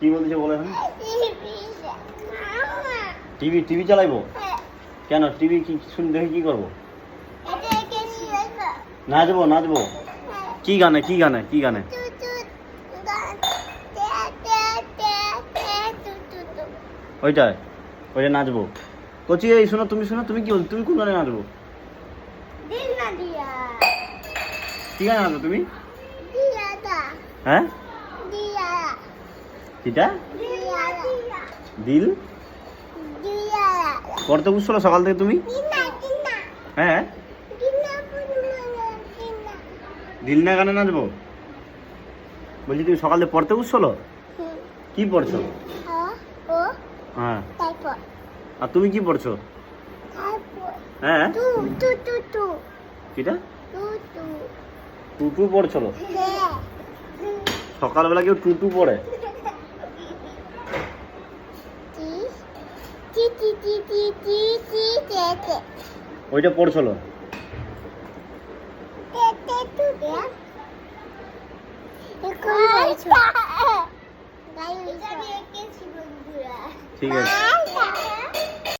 কি বলছে বলে এখন? টিভি চালাইবো? কেন টিভি কি শুনে দেখে কি করবো? নাচবো কি গানে? ওইটা নাচবো। কচি এই শোনো তুমি কি বল, তুমি কোন গানে নাচবো? কি গানে নাচবো তুমি? হ্যাঁ কিটা দিল পড়তে বুঝছো সকাল থেকে তুমি? হ্যাঁ দিল না গানে নাচবো বলছি। তুমি সকালে পড়তে বুঝছিল? কি পড়ছো? হ্যাঁ আর তুমি কি পড়ছো? হ্যাঁ কিটা টুটু পড়ছিল? সকালবেলা কেউ টুটু পড়ে? ওইটা পড়ছিল? ঠিক আছে।